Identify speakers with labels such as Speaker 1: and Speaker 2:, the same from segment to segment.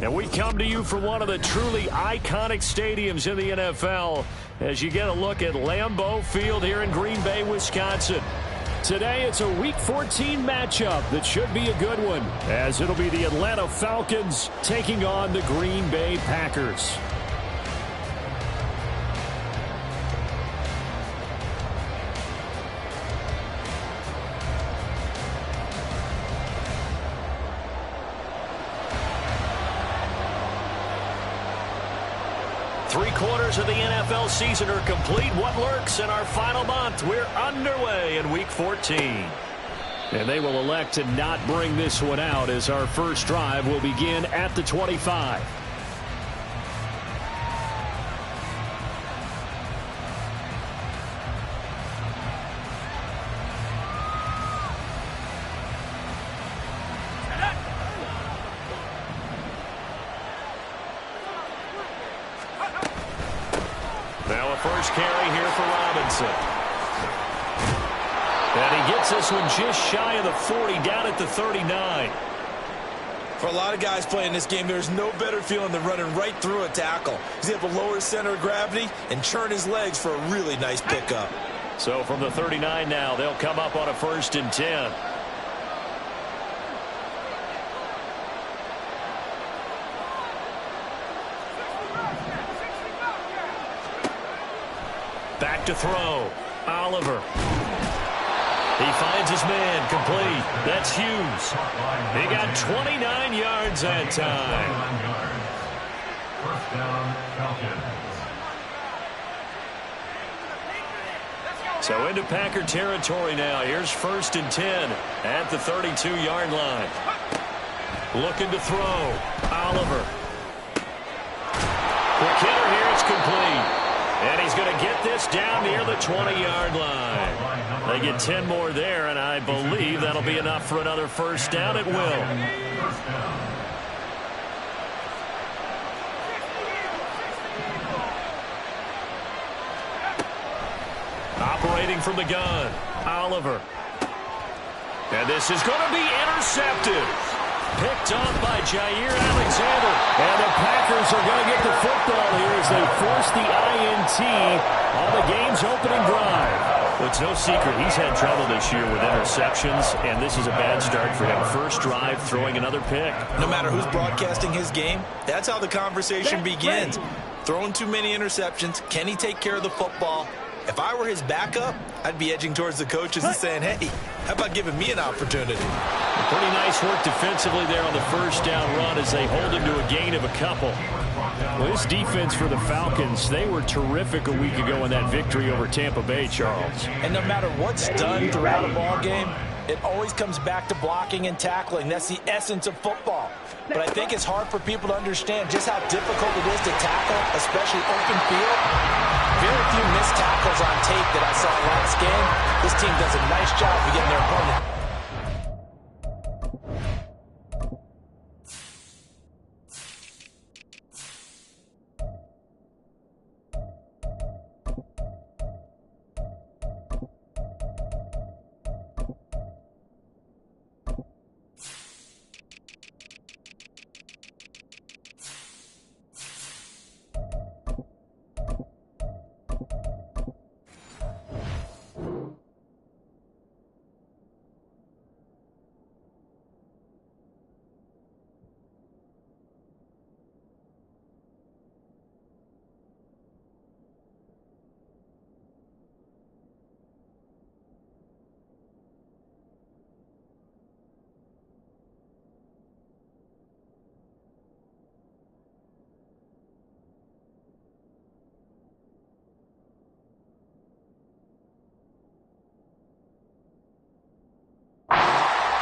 Speaker 1: And we come to you from one of the truly iconic stadiums in the NFL as you get a look at Lambeau Field here in Green Bay, Wisconsin. Today, it's a Week 14 matchup that should be a good one, as it'll be the Atlanta Falcons taking on the Green Bay Packers. Three-quarters of the NFL season are complete. What lurks in our final month? We're underway in Week 14. And they will elect to not bring this one out as our first drive will begin at the 25. Now a first carry here for Robinson. And he gets this one just shy of the 40, down at the 39.
Speaker 2: For a lot of guys playing this game, there's no better feeling than running right through a tackle. He's able to lower his center of gravity and churn his legs for a really nice pickup.
Speaker 1: So from the 39 now, they'll come up on a 1st and 10. Back to throw. Oliver. He finds his man, complete. That's Hughes. He got 29 yards that time.
Speaker 3: First down, Falcons.
Speaker 1: So into Packer territory now. Here's 1st and 10 at the 32-yard line. Looking to throw. Oliver. Quick hitter here. It's complete. And he's going to get this down near the 20-yard line. They get 10 more there, and I believe that'll be enough for another first down. It will. Operating from the gun, Oliver. And this is going to be intercepted. Picked off by Jair Alexander. And the Packers are going to get the football here as they force the INT on the game's opening drive. Well, it's no secret he's had trouble this year with interceptions, and this is a bad start for him. First drive, throwing another pick.
Speaker 2: No matter who's broadcasting his game, that's how the conversation begins. Throwing too many interceptions. Can he take care of the football? If I were his backup, I'd be edging towards the coaches and saying, hey, how about giving me an opportunity?
Speaker 1: Pretty nice work defensively there on the first down run as they hold him to a gain of a couple. Well, this defense for the Falcons, they were terrific a week ago in that victory over Tampa Bay, Charles.
Speaker 2: And no matter what's done throughout a ball game, it always comes back to blocking and tackling. That's the essence of football. But I think it's hard for people to understand just how difficult it is to tackle, especially open field. Very few missed tackles on tape that I saw last game. This team does a nice job of getting their opponent.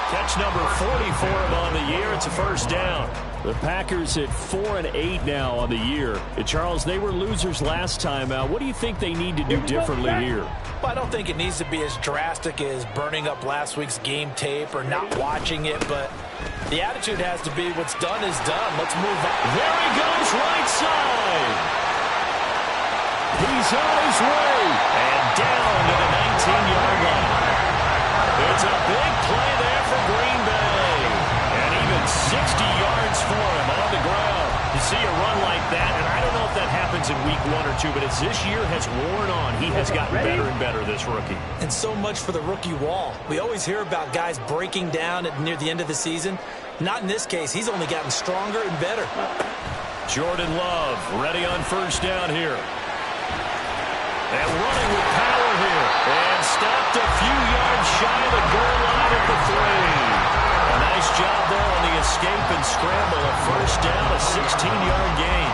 Speaker 1: Catch number 40 for him on the year. It's a first down. The Packers at 4-8 now on the year. And Charles, they were losers last time out. What do you think they need to do differently here?
Speaker 2: Well, I don't think it needs to be as drastic as burning up last week's game tape or not watching it, but the attitude has to be what's done is done. Let's move on.
Speaker 1: There he goes, right side. He's on his way. And down to the 19-yard line. It's a big play there for Green Bay. And even 60 yards for him on the ground. 1 or 2, but as this year has worn on, he has gotten better and better, this rookie.
Speaker 2: And so much for the rookie wall. We always hear about guys breaking down near the end of the season. Not in this case. He's only gotten stronger and better.
Speaker 1: Jordan Love ready on first down here. And running with power here. And stopped a few yards shy of the goal line at the 3. A nice job there on the escape and scramble. A first down, a 16-yard gain.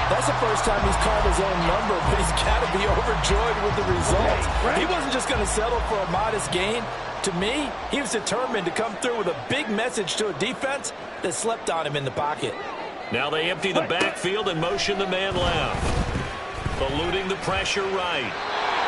Speaker 2: That's the first time he's called his own number, but he's got to be overjoyed with the result. He wasn't just going to settle for a modest gain. To me, he was determined to come through with a big message to a defense that slept on him in the pocket.
Speaker 1: Now they empty the backfield and motion the man left. Eluding the pressure right.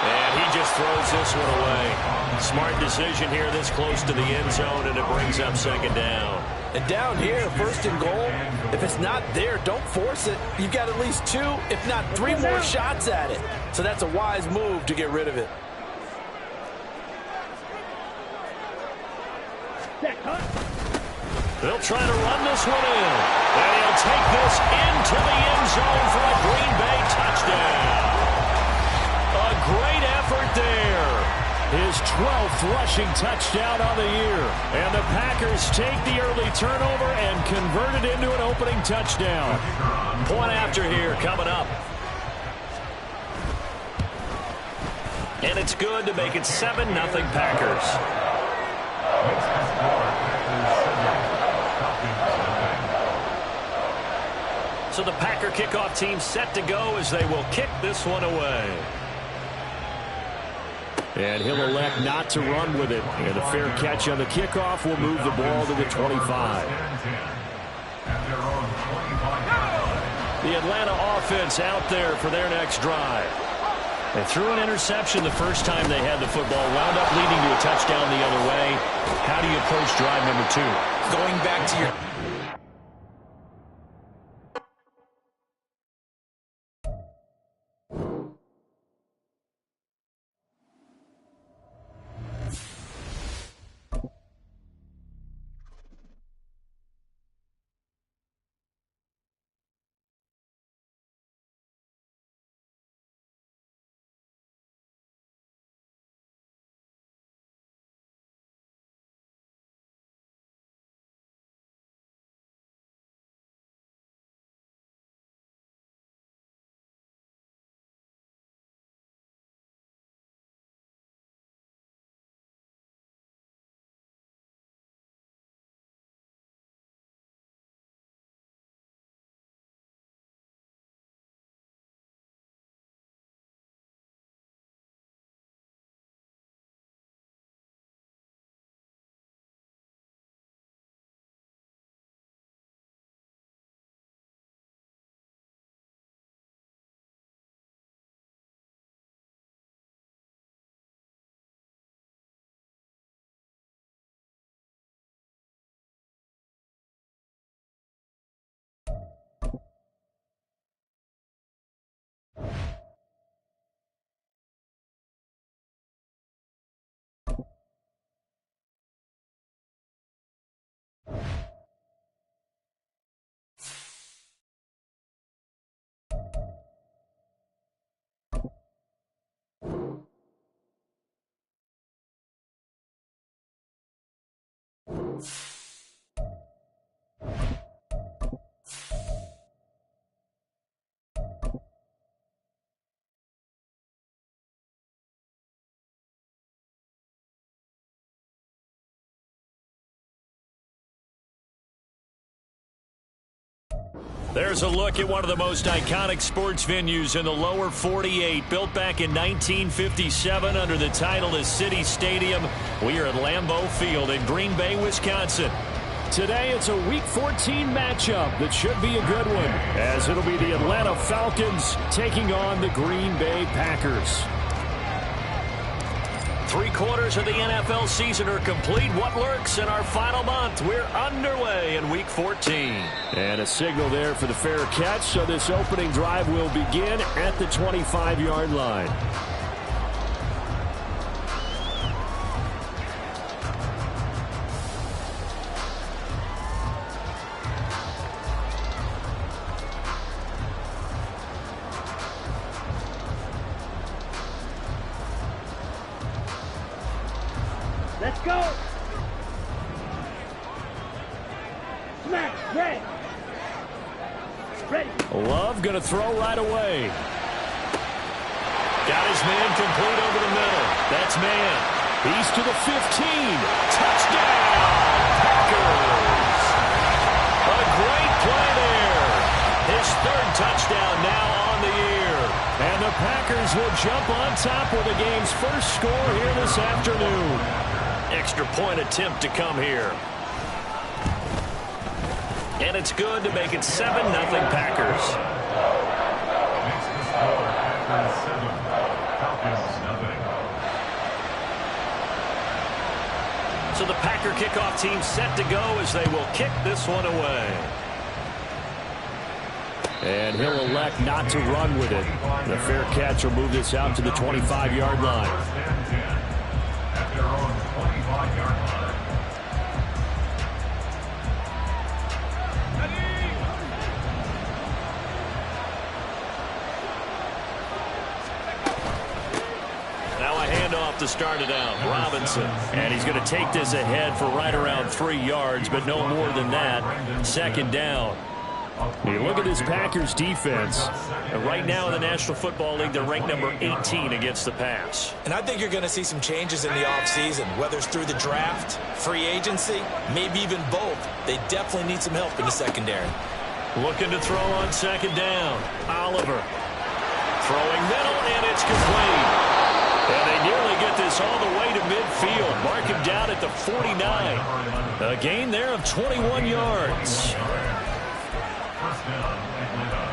Speaker 1: And he just throws this one away. Smart decision here this close to the end zone, and it brings up second down.
Speaker 2: And down here, first and goal, if it's not there, don't force it. You've got at least 2, if not 3 more shots at it. So that's a wise move to get rid of it.
Speaker 1: They'll try to run this one in. And he'll take this into the end zone for a Green Bay touchdown. A great effort there. His 12th rushing touchdown on the year. And the Packers take the early turnover and convert it into an opening touchdown. Point after here coming up. And it's good to make it 7-0 Packers. So the Packer kickoff team set to go as they will kick this one away. And he'll elect not to run with it. And a fair catch on the kickoff will move the ball to the 25. The Atlanta offense out there for their next drive. They threw an interception the first time they had the football, wound up leading to a touchdown the other way. How do you approach drive number 2?
Speaker 2: Going back to your...
Speaker 1: There's a look at one of the most iconic sports venues in the lower 48, built back in 1957 under the title of City Stadium. We are at Lambeau Field in Green Bay, Wisconsin. Today it's a Week 14 matchup that should be a good one, as it'll be the Atlanta Falcons taking on the Green Bay Packers. 3/4 of the NFL season are complete. What lurks in our final month? We're underway in Week 14. And a signal there for the fair catch, so this opening drive will begin at the 25-yard line.
Speaker 4: Let's go. Smash, red. Ready.
Speaker 1: Love going to throw right away. Got his man complete over the middle. That's man. He's to the 15. Touchdown, Packers. A great play there. His third touchdown now on the year. And the Packers will jump on top with the game's first score here this afternoon. Extra point attempt to come here. And it's good to make it 7-0 Packers.
Speaker 3: Makes the score Packers 7, Falcons nothing.
Speaker 1: So the Packer kickoff team set to go as they will kick this one away. And he'll elect not to run with it. The fair catch will move this out to the 25-yard line.
Speaker 3: First and 10 at their own 25-yard line.
Speaker 1: To start it out, Robinson. And he's going to take this ahead for right around 3 yards, but no more than that. Second down. You look at this Packers defense. And right now in the National Football League, they're ranked number 18 against the pass.
Speaker 2: And I think you're going to see some changes in the offseason, whether it's through the draft, free agency, maybe even both. They definitely need some help in the secondary.
Speaker 1: Looking to throw on second down. Oliver. Throwing middle, and it's complete. And they nearly get this all the way to midfield. Mark him down at the 49. A gain there of 21 yards.
Speaker 3: First down, Atlanta.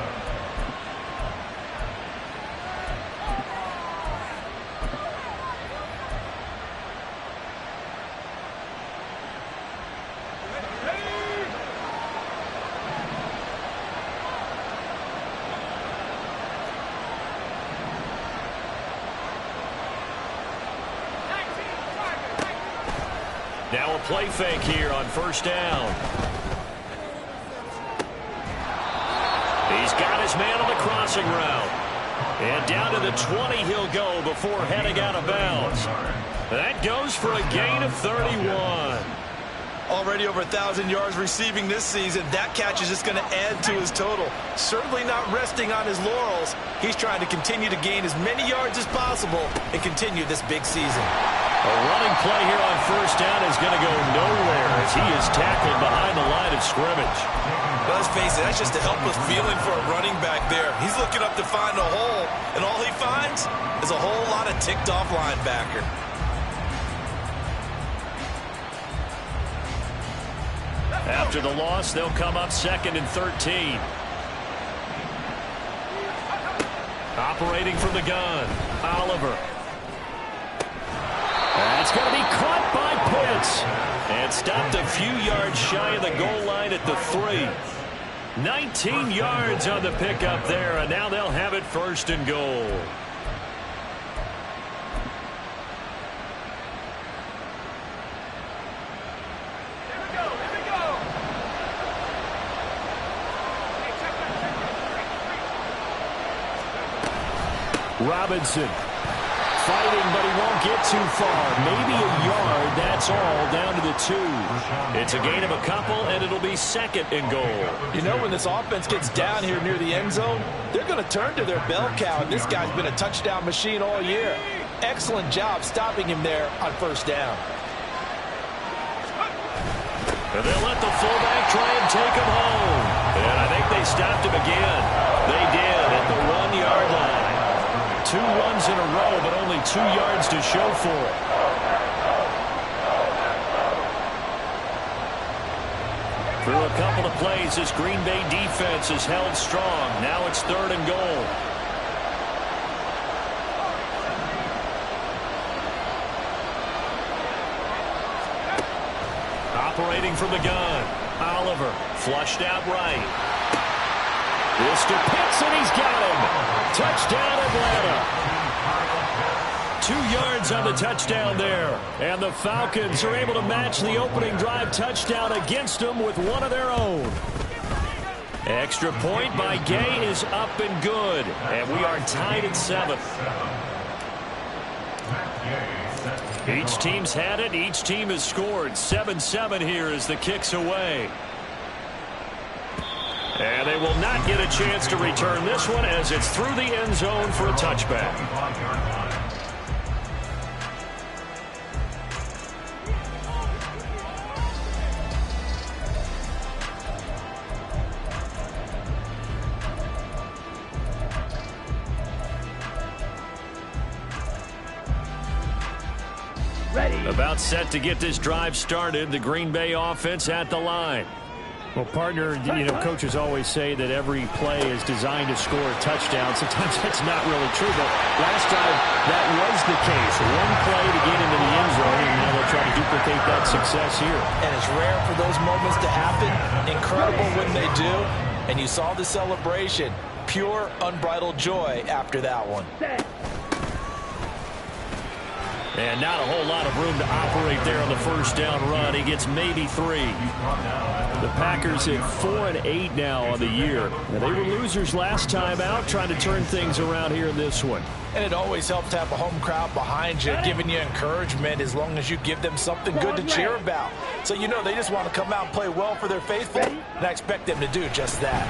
Speaker 1: Now a play fake here on first down. He's got his man on the crossing route. And down to the 20 he'll go before heading out of bounds. That goes for a gain of 31.
Speaker 2: Already over 1,000 yards receiving this season. That catch is just going to add to his total. Certainly not resting on his laurels. He's trying to continue to gain as many yards as possible and continue this big season.
Speaker 1: A running play here on first down is going to go nowhere as he is tackled behind the line of scrimmage.
Speaker 2: Let's face it, that's just a helpless feeling for a running back there. He's looking up to find a hole, and all he finds is a whole lot of ticked-off linebacker.
Speaker 1: After the loss, they'll come up second and 13. Operating from the gun, Oliver. That's going to be caught by Pitts. And stopped a few yards shy of the goal line at the 3. 19 yards on the pickup there, and now they'll have it first and goal. Robinson fighting, but he won't get too far. Maybe a yard, that's all, down to the 2. It's a gain of a couple, and it'll be second and goal.
Speaker 2: You know, when this offense gets down here near the end zone, they're going to turn to their bell cow, and this guy's been a touchdown machine all year. Excellent job stopping him there on first down.
Speaker 1: And they'll let the fullback try and take him home. And I think they stopped him again. They did at the 1-yard line. 2 runs in a row, but only 2 yards to show for it. Through a couple of plays, this Green Bay defense is held strong. Now it's third and goal. Operating from the gun, Oliver flushed out right. This to Pitts, and he's got him. Touchdown, Atlanta. 2 yards on the touchdown there. And the Falcons are able to match the opening drive touchdown against them with one of their own. Extra point by Gay is up and good. And we are tied at 7. Each team's had it. Each team has scored. 7-7 here as the kick's away. And they will not get a chance to return this one as it's through the end zone for a touchback. About set to get this drive started. The Green Bay offense at the line.
Speaker 5: Well, partner, coaches always say that every play is designed to score a touchdown. Sometimes that's not really true, but last time that was the case. One play to get into the end zone, and now they'll try to duplicate that success here.
Speaker 2: And it's rare for those moments to happen. Incredible when they do. And you saw the celebration. Pure, unbridled joy after that one.
Speaker 1: And not a whole lot of room to operate there on the first down run. He gets maybe 3. The Packers hit 4-8 now on the year. Now, they were losers last time out, trying to turn things around here in this one.
Speaker 2: And it always helps to have a home crowd behind you, giving you encouragement as long as you give them something good to cheer about. So they just want to come out and play well for their faithful, and I expect them to do just that.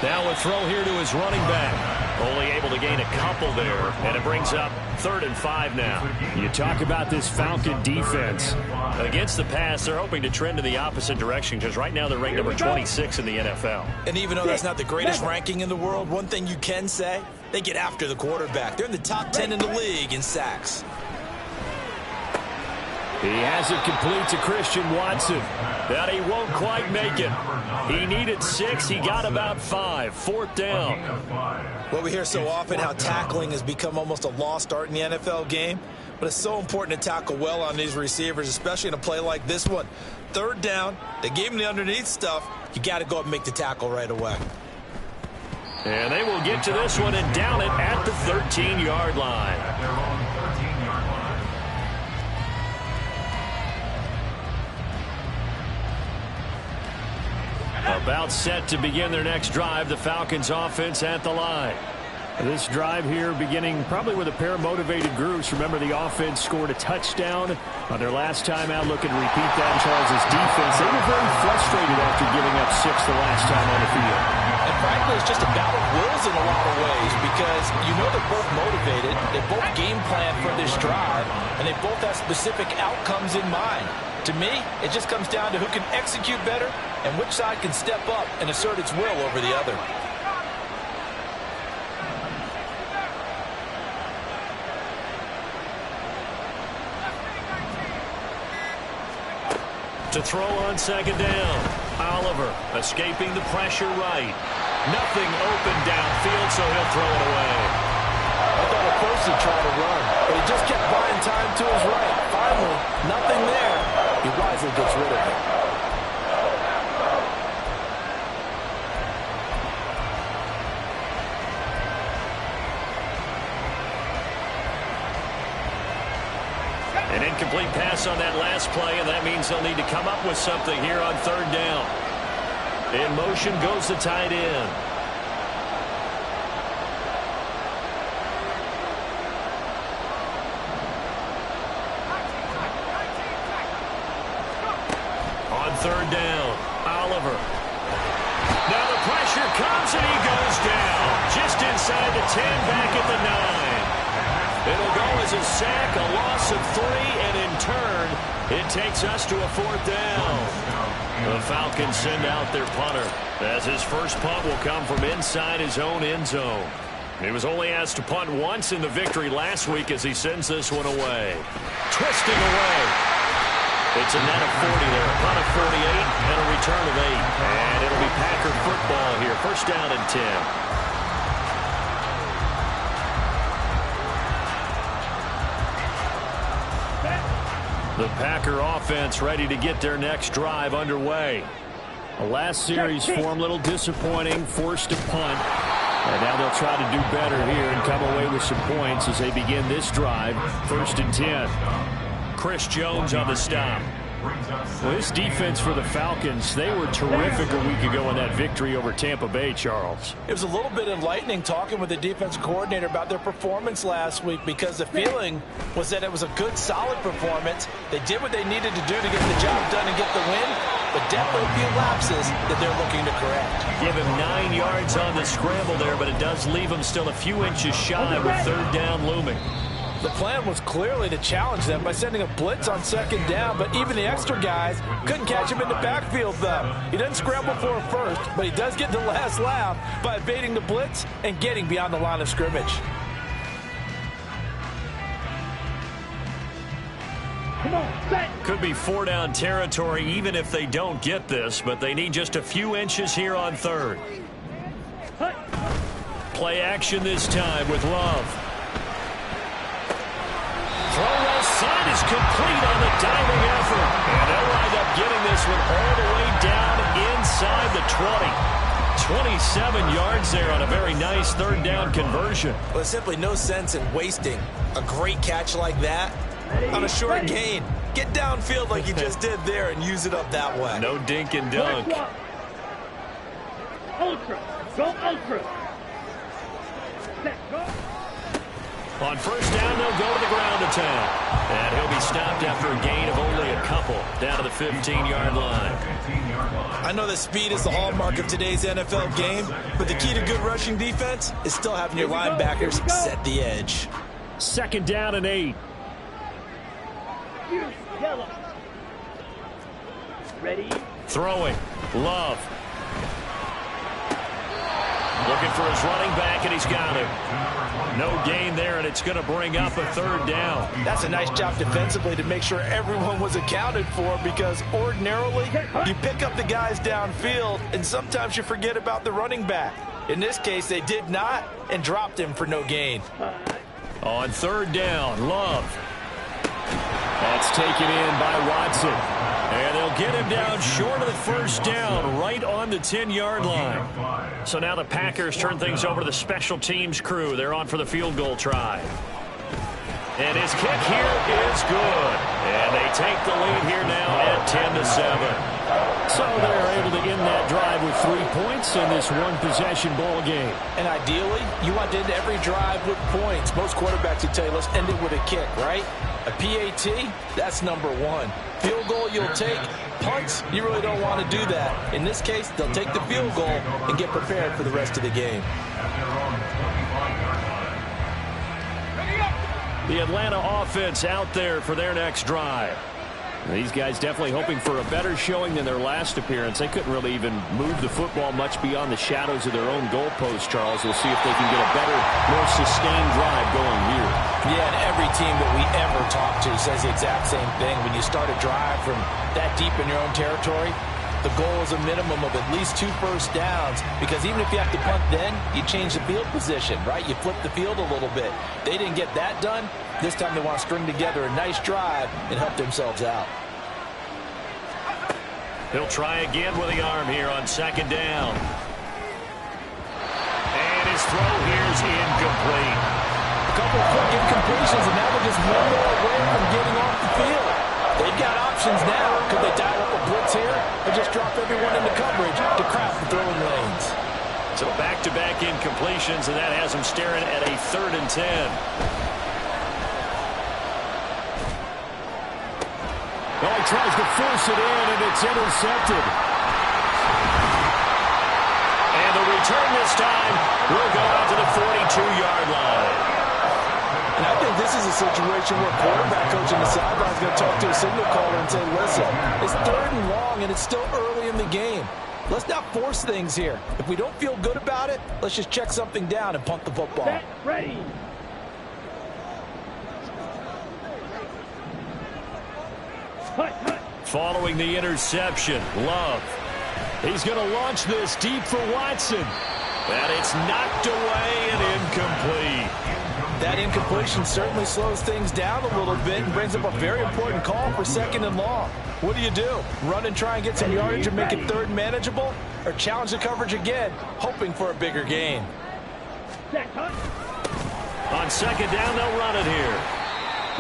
Speaker 1: Now a throw here to his running back. Only able to gain a couple there, and it brings up 3rd and 5 now.
Speaker 5: You talk about this Falcon defense.
Speaker 1: Against the pass, they're hoping to trend in the opposite direction because right now they're ranked number 26 in the NFL.
Speaker 2: And even though that's not the greatest ranking in the world, one thing you can say, they get after the quarterback. They're in the top 10 in the league in sacks.
Speaker 1: He has it complete to Christian Watson. But he won't quite make it. He needed 6. He got about 5. 4th down.
Speaker 2: Well, we hear so often how tackling has become almost a lost art in the NFL game. But it's so important to tackle well on these receivers, especially in a play like this one. 3rd down. They gave him the underneath stuff. You got to go up and make the tackle right away.
Speaker 1: And they will get to this one and down it at the 13-yard line. About set to begin their next drive, the Falcons offense at the line.
Speaker 5: This drive here beginning probably with a pair of motivated groups. Remember, the offense scored a touchdown on their last time out. Looking to repeat that in Charles' defense. They were very frustrated after giving up 6 the last time on the field.
Speaker 2: And frankly, it's just a battle of wills in a lot of ways because they're both motivated. They both game plan for this drive, and they both have specific outcomes in mind. To me, it just comes down to who can execute better and which side can step up and assert its will over the other.
Speaker 1: To throw on 2nd down. Oliver escaping the pressure right. Nothing open downfield, so he'll throw it away.
Speaker 2: I thought at first he'd try to run, but he just kept buying time to his right. Finally, nothing there. He wisely gets rid of it.
Speaker 1: An incomplete pass on that last play, and that means they'll need to come up with something here on 3rd down. In motion goes the tight end. On 3rd down, Oliver. Now the pressure comes, and he goes down. Just inside the 10, back at the 9. It'll go as a sack, a loss of 3, and in turn, it takes us to a 4th down. The Falcons send out their punter, as his first punt will come from inside his own end zone. He was only asked to punt once in the victory last week as he sends this one away. Twisting away. It's a net of 40 there, a punt of 48, and a return of 8. And it'll be Packer football here, 1st down and 10. The Packer offense ready to get their next drive underway.
Speaker 5: The last series form a little disappointing, forced a punt. And now they'll try to do better here and come away with some points as they begin this drive, 1st and 10.
Speaker 1: Chris Jones on the stop.
Speaker 5: Well, this defense for the Falcons, they were terrific a week ago in that victory over Tampa Bay, Charles.
Speaker 2: It was a little bit enlightening talking with the defensive coordinator about their performance last week, because the feeling was that it was a good, solid performance. They did what they needed to do to get the job done and get the win, but definitely a few lapses that they're looking to correct.
Speaker 1: Give him 9 yards on the scramble there, but it does leave him still a few inches shy with third down looming.
Speaker 2: The plan was clearly to challenge them by sending a blitz on second down, but even the extra guys couldn't catch him in the backfield, though. He doesn't scramble for a first, but he does get the last laugh by evading the blitz and getting beyond the line of scrimmage.
Speaker 4: Come on, set.
Speaker 1: Could be 4-down territory even if they don't get this, but they need just a few inches here on third. Play action this time with Love. Throw left side is complete on the diving effort. And they'll wind up getting this one all the way down inside the 20. 27 yards there on a very nice third down conversion.
Speaker 2: Well, there's simply no sense in wasting a great catch like that on a short gain. Get downfield like you just did there and use it up that way.
Speaker 1: No dink and dunk.
Speaker 4: Ultra. Go ultra. Set. Go.
Speaker 1: On first down, they'll go to the ground attack. And he'll be stopped after a gain of only a couple down to the 15-yard line.
Speaker 2: I know that speed is the hallmark of today's NFL game, but the key to good rushing defense is still having your linebackers set the edge.
Speaker 5: Second down and 8.
Speaker 4: Yellow. Ready?
Speaker 1: Throwing. Love. Looking for his running back, and he's got him. No gain there, and it's going to bring up a third down.
Speaker 2: That's a nice job defensively to make sure everyone was accounted for, because ordinarily you pick up the guys downfield, and sometimes you forget about the running back. In this case, they did not and dropped him for no gain.
Speaker 1: On third down, Love.
Speaker 5: That's taken in by Watson.
Speaker 1: And they'll get him down short of the first down, right on the 10-yard line. So now the Packers turn things over to the special teams crew. They're on for the field goal try. And his kick here is good. And they take the lead here now at 10-7.
Speaker 5: So they're able to end that drive with 3 points in this one-possession ball game.
Speaker 2: And ideally, you want to end every drive with points. Most quarterbacks would tell you, let's end it with a kick, right? A PAT, that's number one. Field goal you'll take. Punts, you really don't want to do that. In this case, they'll take the field goal and get prepared for the rest of the game.
Speaker 1: The Atlanta offense out there for their next drive.
Speaker 5: These guys definitely hoping for a better showing than their last appearance. They couldn't really even move the football much beyond the shadows of their own goalposts, Charles. We'll see if they can get a better, more sustained drive going here.
Speaker 2: Yeah, and every team that we ever talk to says the exact same thing. When you start a drive from that deep in your own territory, the goal is a minimum of at least 2 first downs, because even if you have to punt then, you change the field position, right? You flip the field a little bit. They didn't get that done. This time they want to string together a nice drive and help themselves out.
Speaker 1: He'll try again with the arm here on second down. And his throw here is incomplete.
Speaker 2: A couple of quick incompletions, and now they're just one more away from getting off the field. They've got options now. Could they dial up a blitz here or just drop everyone into coverage to craft the throwing lanes?
Speaker 1: So back-to-back incompletions, and that has him staring at a 3rd and 10.
Speaker 5: Well, he tries to force it in, and it's intercepted.
Speaker 1: And the return this time will go out to the 42-yard line.
Speaker 2: And I think this is a situation where quarterback coach in the sideline is going to talk to a signal caller and say, listen, it's 3rd and long, and it's still early in the game. Let's not force things here. If we don't feel good about it, let's just check something down and punt the football.
Speaker 4: Set. Ready.
Speaker 1: Following the interception, Love.
Speaker 5: He's going to launch this deep for Watson.
Speaker 1: And it's knocked away and incomplete.
Speaker 2: That incompletion certainly slows things down a little bit and brings up a very important call for 2nd and long. What do? Run and try and get some yardage and make it 3rd manageable? Or challenge the coverage again, hoping for a bigger gain?
Speaker 1: On second down, they'll run it here.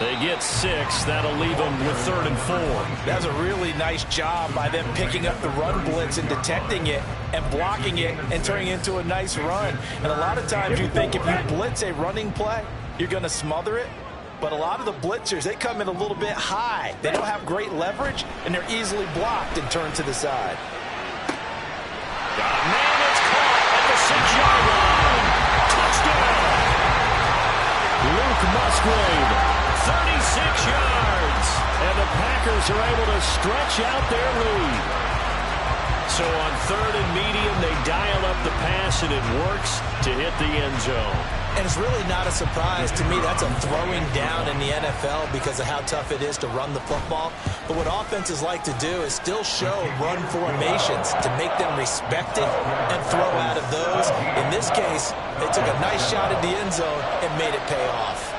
Speaker 1: They get 6. That'll leave them with 3rd and 4.
Speaker 2: That's a really nice job by them picking up the run blitz and detecting it and blocking it and turning it into a nice run. And a lot of times you think if you blitz a running play, you're going to smother it. But a lot of the blitzers, they come in a little bit high. They don't have great leverage, and they're easily blocked and turned to the side.
Speaker 1: Got a man that's caught at the 6-yard line. Touchdown! Luke Musgrave, 36 yards. And the Packers are able to stretch out their lead. So on 3rd and medium, they dial up the pass, and it works to hit the end zone.
Speaker 2: And it's really not a surprise to me. That's a throwing down in the NFL because of how tough it is to run the football. But what offenses like to do is still show run formations to make them respect it and throw out of those. In this case, they took a nice shot at the end zone and made it pay off.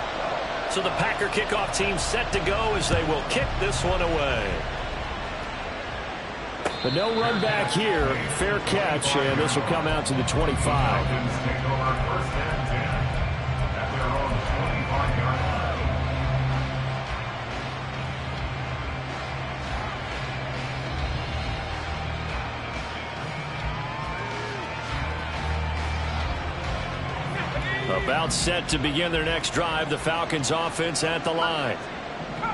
Speaker 1: So the Packer kickoff team set to go as they will kick this one away.
Speaker 5: But no run back here. Fair catch, and this will come out to the 25.
Speaker 3: Falcons take over 1st and 10 at their own 25-yard line.
Speaker 1: About set to begin their next drive, the Falcons offense at the line.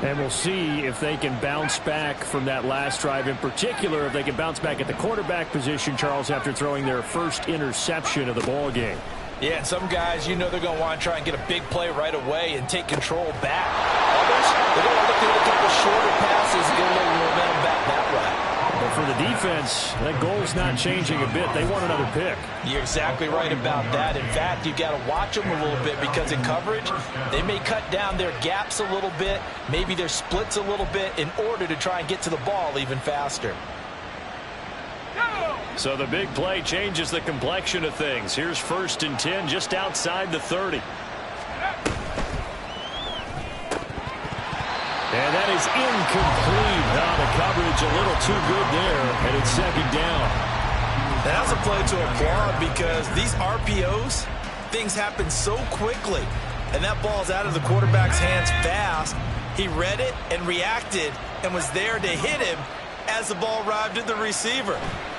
Speaker 5: And we'll see if they can bounce back from that last drive. In particular, if they can bounce back at the quarterback position, Charles, after throwing their first interception of the ball game.
Speaker 2: Yeah, and some guys, you know they're going to want to try and get a big play right away and take control back. Others, they're going to look at a couple shorter passes and get a little momentum back that way.
Speaker 5: But for the defense, that goal's not changing a bit. They want another pick.
Speaker 2: You're exactly right about that. In fact, you've got to watch them a little bit because in coverage, they may cut down their gaps a little bit, maybe their splits a little bit in order to try and get to the ball even faster.
Speaker 1: So the big play changes the complexion of things. Here's 1st and 10 just outside the 30. And that is incomplete. Now the coverage a little too good there, and it's 2nd down.
Speaker 2: That's a play to applaud because these RPOs, things happen so quickly. And that ball's out of the quarterback's hands fast. He read it and reacted and was there to hit him as the ball arrived at the receiver.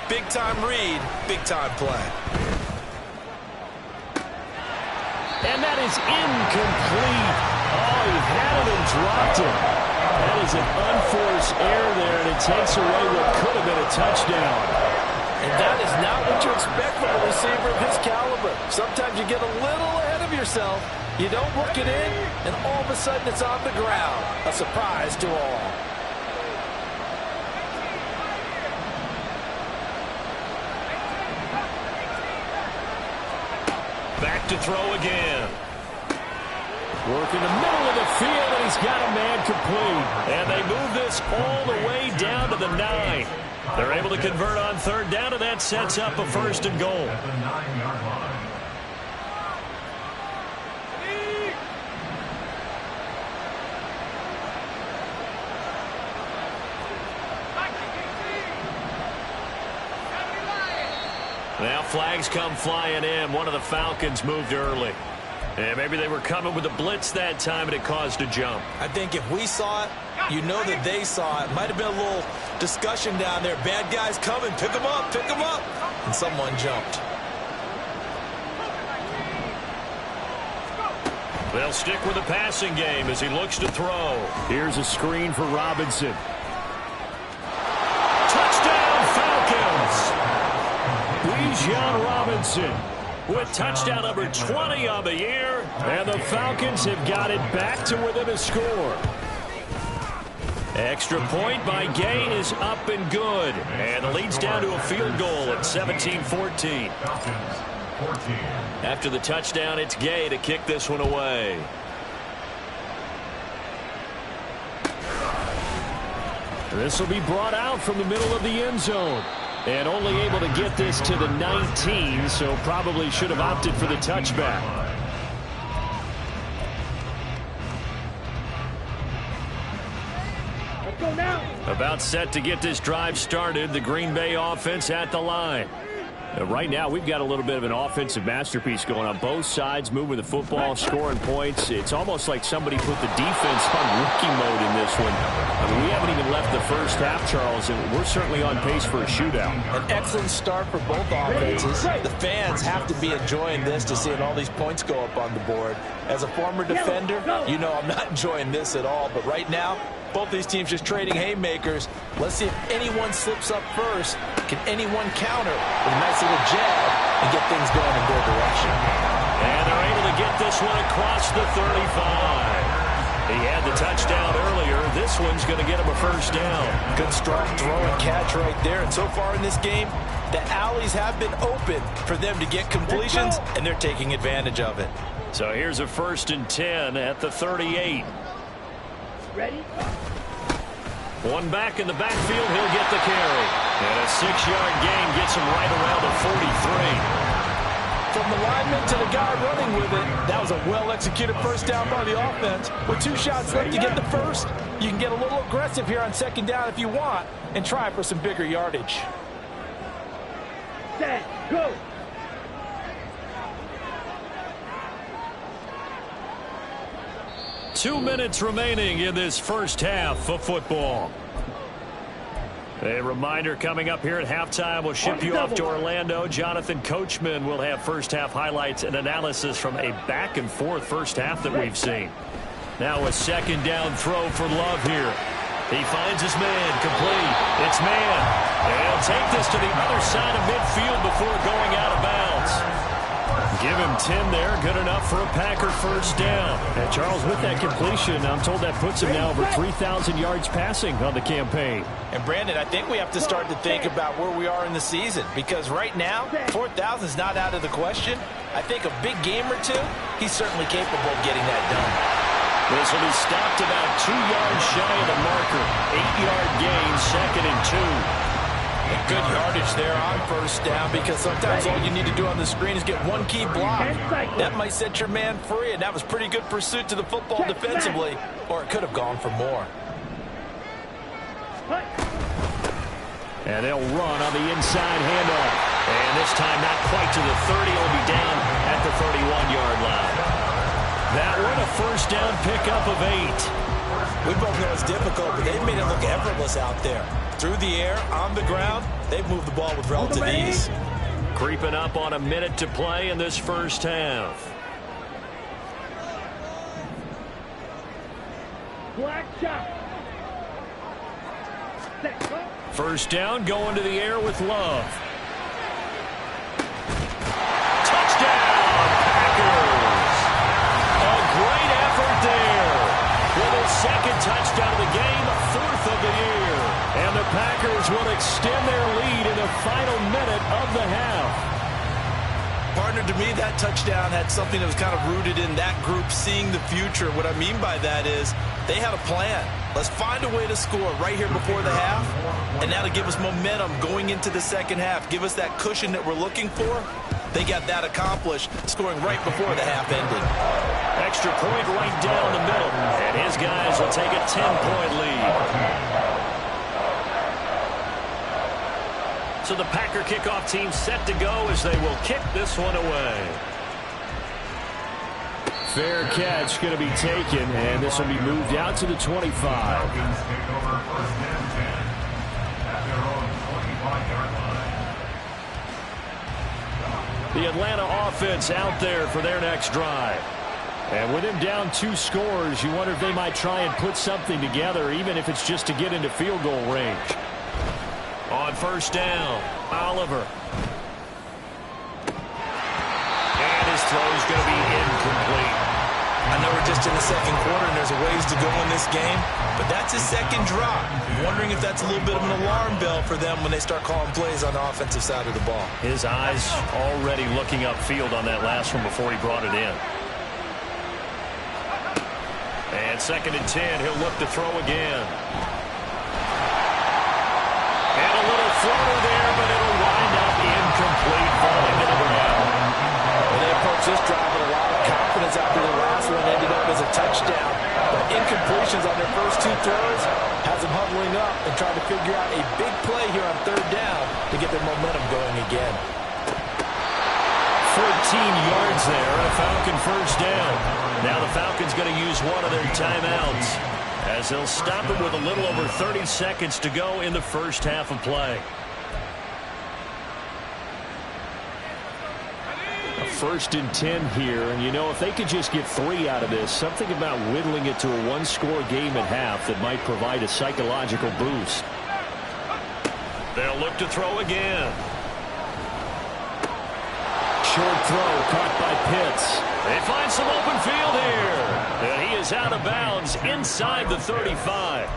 Speaker 2: Big-time read, big-time play.
Speaker 1: And that is incomplete. Oh, he had it and dropped it. That is an unforced error there, and it takes away what could have been a touchdown.
Speaker 2: And that is not what you expect from a receiver of his caliber. Sometimes you get a little ahead of yourself. You don't look it in, and all of a sudden it's on the ground. A surprise to all.
Speaker 1: Back to throw again.
Speaker 5: Work in the middle of the field, and he's got a man complete.
Speaker 1: And they move this all the way down to the 9. They're able to convert on 3rd down, and that sets up a 1st and goal.
Speaker 3: At the 9-yard line.
Speaker 1: Now flags come flying in. One of the Falcons moved early. And maybe they were coming with a blitz that time, and it caused a jump.
Speaker 2: I think if we saw it, you know that they saw it. Might have been a little discussion down there. Bad guys coming. Pick them up. Pick them up. And someone jumped.
Speaker 1: They'll stick with the passing game as he looks to throw.
Speaker 5: Here's a screen for Robinson.
Speaker 1: Touchdown, Falcons!
Speaker 5: Bijan Robinson
Speaker 1: with touchdown number 20 on the year.
Speaker 5: And the Falcons have got it back to within a score.
Speaker 1: Extra point by Gay is up and good. And the lead's down to a field goal at 17-14. After the touchdown, it's Gay to kick this one away.
Speaker 5: This will be brought out from the middle of the end zone. And only able to get this to the 19, so probably should have opted for the touchback.
Speaker 4: Let's go now.
Speaker 1: About set to get this drive started. The Green Bay offense at the line.
Speaker 5: Right now, we've got a little bit of an offensive masterpiece going on both sides, moving the football, scoring points. It's almost like somebody put the defense on rookie mode in this one. I mean, we haven't even left the first half, Charles, and we're certainly on pace for a shootout.
Speaker 2: An excellent start for both offenses. The fans have to be enjoying this to seeing all these points go up on the board. As a former defender, you know I'm not enjoying this at all. But right now, both these teams just trading haymakers. Let's see if anyone slips up first. Can anyone counter with a nice little jab and get things going in their direction?
Speaker 1: And they're able to get this one across the 35. He had the touchdown earlier. This one's going to get him a first down.
Speaker 2: Good strong throw and catch right there. And so far in this game, the alleys have been open for them to get completions, and they're taking advantage of it.
Speaker 1: So here's a 1st and 10 at the 38.
Speaker 4: Ready?
Speaker 1: One back in the backfield, he'll get the carry. And a 6-yard gain gets him right around the 43.
Speaker 2: From the lineman to the guy running with it, that was a well-executed first down by the offense. With 2 shots left to get the first, you can get a little aggressive here on 2nd down if you want and try for some bigger yardage.
Speaker 4: Set, go!
Speaker 1: Two minutes remaining in this first half of football. A reminder coming up here at halftime. We'll ship you off to Orlando. Jonathan Coachman will have first half highlights and analysis from a back-and-forth first half that we've seen. Now a 2nd down throw for Love here. He finds his man, complete. It's man. And he'll take this to the other side of midfield before going out of bounds. Give him 10 there. Good enough for a Packer first down.
Speaker 5: And Charles, with that completion, I'm told that puts him now over 3,000 yards passing on the campaign.
Speaker 2: And Brandon, I think we have to start to think about where we are in the season, because right now, 4,000 is not out of the question. I think a big game or two, he's certainly capable of getting that done.
Speaker 1: This will be stopped about 2 yards shy of the marker. 8-yard gain, 2nd and 2.
Speaker 2: And good yardage there on first down, because sometimes all you need to do on the screen is get one key block. That might set your man free, and that was pretty good pursuit to the football defensively, or it could have gone for more.
Speaker 1: And they'll run on the inside handoff. And this time not quite to the 30. It'll be down at the 31-yard line. That one a first down pickup of 8.
Speaker 2: We both know it's difficult, but they've made it look effortless out there. Through the air, on the ground, they've moved the ball with relative ease.
Speaker 1: Creeping up on a minute to play in this first half.
Speaker 4: Black shot. Set, go.
Speaker 1: First down, going to the air with Love. Touchdown, Packers! A great effort there. With his 2nd touchdown of the game, 4th of the year. And the Packers will extend their lead in the final minute of the half.
Speaker 2: Partner, to me, that touchdown had something that was kind of rooted in that group seeing the future. What I mean by that is they had a plan. Let's find a way to score right here before the half, and that'll give us momentum going into the 2nd half, give us that cushion that we're looking for. They got that accomplished, scoring right before the half ended.
Speaker 1: Extra point right down the middle, and his guys will take a 10-point lead. So the Packer kickoff team set to go as they will kick this one away.
Speaker 5: Fair catch going to be taken, and this will be moved out to the 25.
Speaker 1: The Atlanta offense out there for their next drive.
Speaker 5: And with him down 2 scores, you wonder if they might try and put something together, even if it's just to get into field goal range.
Speaker 1: On first down, Oliver. And his throw is going to be incomplete.
Speaker 2: I know we're just in the 2nd quarter and there's a ways to go in this game, but that's his 2nd drop. I'm wondering if that's a little bit of an alarm bell for them when they start calling plays on the offensive side of the ball.
Speaker 1: His eyes already looking upfield on that last one before he brought it in. And 2nd and 10, he'll look to throw again. And a little floater there, but it'll wind up incomplete, falling to the ground.
Speaker 2: When they approach this drive with a lot of confidence after the last one ended up as a touchdown. But incompletions on their first 2 throws has them huddling up and trying to figure out a big play here on 3rd down to get their momentum going again.
Speaker 1: yards there, and a Falcon first down. Now the Falcons going to use one of their timeouts as they'll stop it with a little over 30 seconds to go in the first half of play. A 1st and 10 here, and you know, if they could just get 3 out of this, something about whittling it to a one-score game at half that might provide a psychological boost. They'll look to throw again. Short throw caught by Pitts. They find some open field here. And he is out of bounds inside the 35.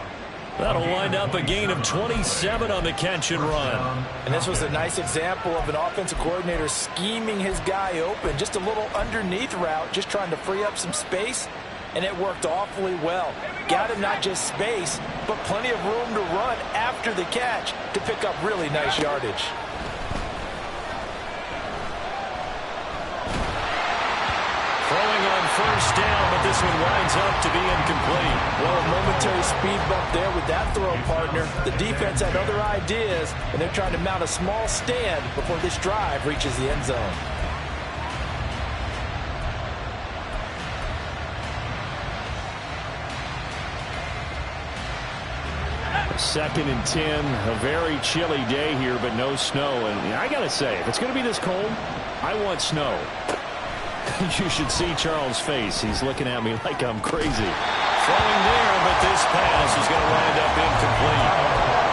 Speaker 1: That'll wind up a gain of 27 on the catch and run.
Speaker 2: And this was a nice example of an offensive coordinator scheming his guy open. Just a little underneath route, just trying to free up some space. And it worked awfully well. Got him not just space, but plenty of room to run after the catch to pick up really nice yardage.
Speaker 1: Throwing on first down, but this one winds up to be incomplete.
Speaker 2: Well, a momentary speed bump there with that throw, partner. The defense had other ideas, and they're trying to mount a small stand before this drive reaches the end zone.
Speaker 5: Second and 10, a very chilly day here, but no snow. And I got to say, if it's going to be this cold, I want snow. You should see Charles' face. He's looking at me like I'm crazy.
Speaker 1: Throwing there, but this pass is going to wind up incomplete.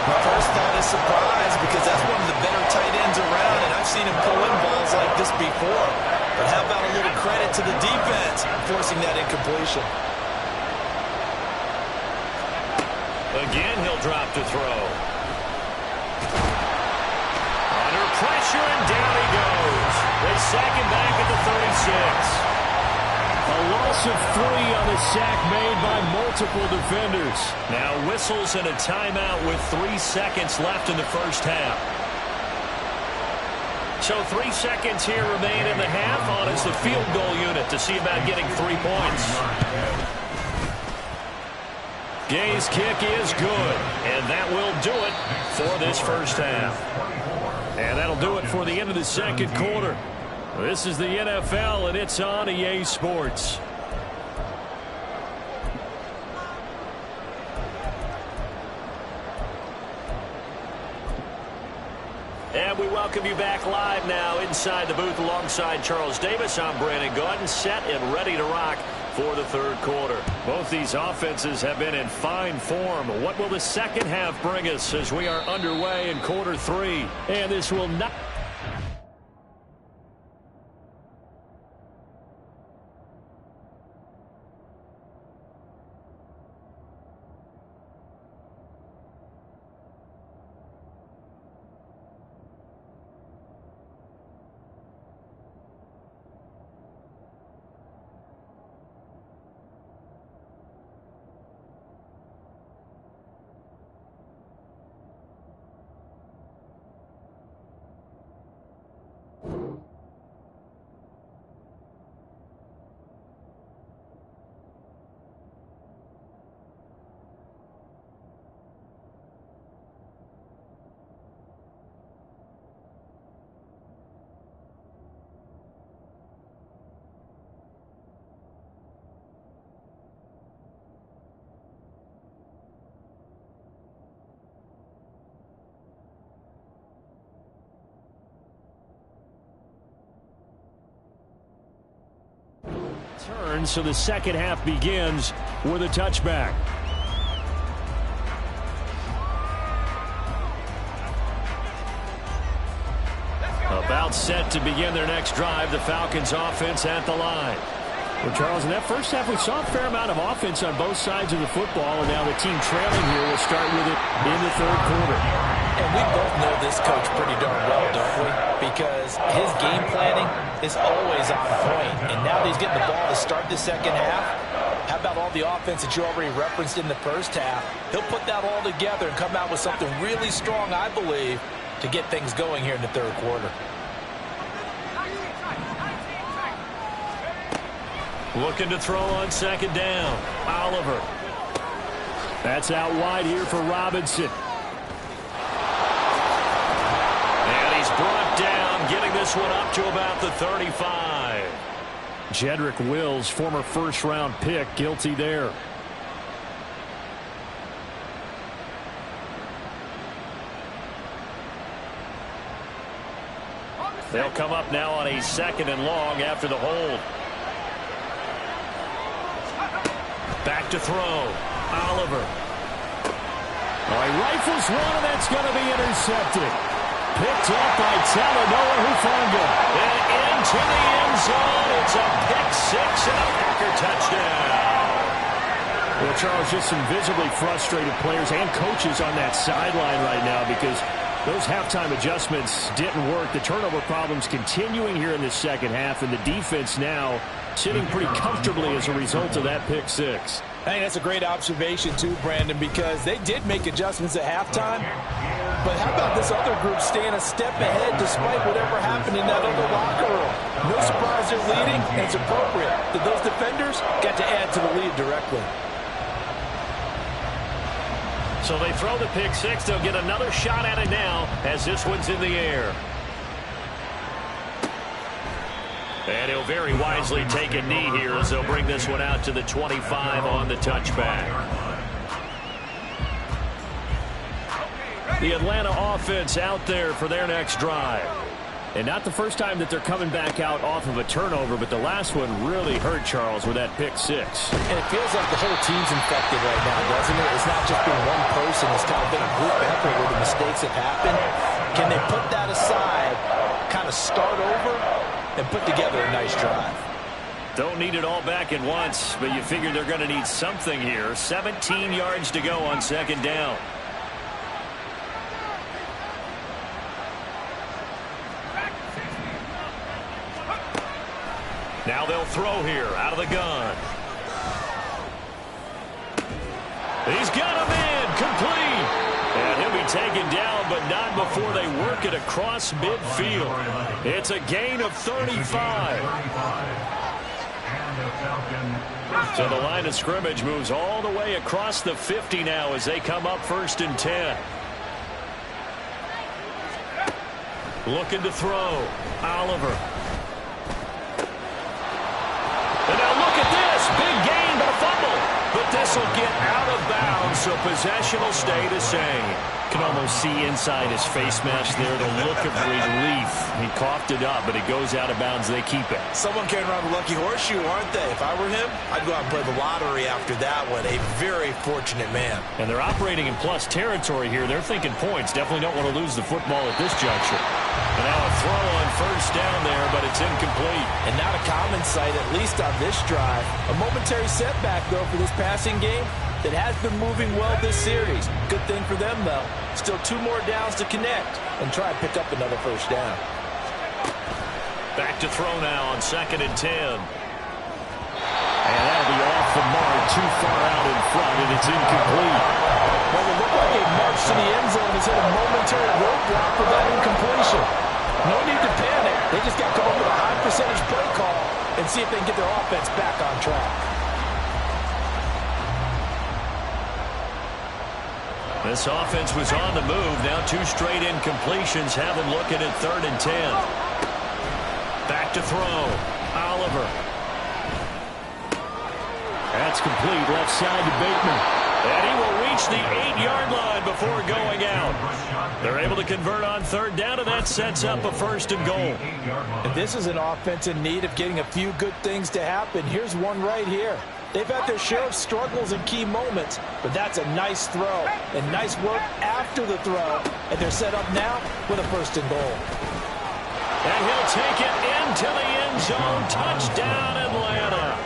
Speaker 2: My first thought is surprise because that's one of the better tight ends around, and I've seen him pull in balls like this before. But how about a little credit to the defense forcing that incompletion?
Speaker 1: Again, he'll drop to throw. Under pressure, and down he goes. They sack him back at the 36.
Speaker 5: A loss of 3 on the sack made by multiple defenders.
Speaker 1: Now whistles and a timeout with 3 seconds left in the first half. So 3 seconds here remain in the half on as the field goal unit to see about getting 3 points. Gay's kick is good, and that will do it for this first half. And that'll do it for the end of the second quarter. This is the NFL, and it's on EA Sports. And we welcome you back live now inside the booth alongside Charles Davis. I'm Brandon Gaudin, set and ready to rock for the third quarter. Both these offenses have been in fine form. What will the second half bring us as we are underway in quarter 3? And this will not... turn, so the second half begins with a touchback. About set to begin their next drive, the Falcons offense at the line. Well, Charles, in that first half, we saw a fair amount of offense on both sides of the football, and now the team trailing here will start with it in the third quarter.
Speaker 2: And we both know this coach pretty darn well, don't we? Because his game planning is always on point. And now that he's getting the ball to start the second half, how about all the offense that you already referenced in the first half? He'll put that all together and come out with something really strong, I believe, to get things going here in the third quarter.
Speaker 1: Looking to throw on second down. Oliver.
Speaker 5: That's out wide here for Robinson.
Speaker 1: And he's brought down, getting this this one up to about the 35.
Speaker 5: Jedrick Wills, former first-round pick, guilty there.
Speaker 1: They'll come up now on a 2nd and long after the hold. Back to throw. Oliver.
Speaker 5: Oh, he rifles one, and that's going to be intercepted. Picked up by Talanoa Hufanga.
Speaker 1: And into the end zone. It's a pick 6 and a Packer touchdown.
Speaker 5: Well, Charles, just some visibly frustrated players and coaches on that sideline right now because those halftime adjustments didn't work. The turnover problems continuing here in the second half, and the defense now sitting pretty comfortably as a result of that pick 6.
Speaker 2: I think that's a great observation, too, Brandon, because they did make adjustments at halftime. But how about this other group staying a step ahead despite whatever happened in that other locker room? No surprise they're leading, and it's appropriate that those defenders got to add to the lead directly.
Speaker 1: So they throw the pick 6. They'll get another shot at it now as this one's in the air. And he'll very wisely take a knee here as they'll bring this one out to the 25 on the touchback. The Atlanta offense out there for their next drive. And not the first time that they're coming back out off of a turnover, but the last one really hurt, Charles, with that pick 6.
Speaker 2: And it feels like the whole team's infected right now, doesn't it? It's not just been one person. It's kind of been a group effort where the mistakes have happened. Can they put that aside, kind of start over, and put together a nice drive?
Speaker 1: Don't need it all back at once, but you figure they're going to need something here. 17 yards to go on 2nd down. Now they'll throw here out of the gun. He's got him in, complete. And he'll be taken down, but not before they work it across midfield. It's a gain of 35. So the line of scrimmage moves all the way across the 50 now as they come up 1st and 10. Looking to throw. Oliver. And now look at this. Big gain, but a fumble. But this will get out of bounds, so possession will stay the same.
Speaker 5: Can almost see inside his face mask there the look of relief. He coughed it up, but it goes out of bounds. They keep it.
Speaker 2: Someone carrying around a lucky horseshoe, aren't they? If I were him, I'd go out and play the lottery after that one. A very fortunate man.
Speaker 5: And they're operating in plus territory here. They're thinking points. Definitely don't want to lose the football at this juncture.
Speaker 1: And now a throw on 1st down there, but it's incomplete.
Speaker 2: And not a common sight, at least on this drive. A momentary setback, though, for this passing game that has been moving well this series. Good thing for them, though. Still 2 more downs to connect and try and pick up another 1st down.
Speaker 1: Back to throw now on 2nd and 10.
Speaker 5: And that'll be off the mark, too far out in front, and it's incomplete.
Speaker 2: Well, it looked like a march to the end zone has hit a momentary roadblock for that incompletion. No need to panic. They just got to come up with a high percentage play call and see if they can get their offense back on track.
Speaker 1: This offense was on the move. Now 2 straight incompletions have them looking at 3rd and 10. Back to throw. Oliver.
Speaker 5: That's complete. Left side to Bateman.
Speaker 1: And he will reach the 8-yard line before going out. They're able to convert on 3rd down, and that sets up a 1st and goal.
Speaker 2: And this is an offense in need of getting a few good things to happen. Here's one right here. They've had their share of struggles in key moments, but that's a nice throw and nice work after the throw. And they're set up now with a 1st and goal.
Speaker 1: And he'll take it into the end zone. Touchdown, Atlanta.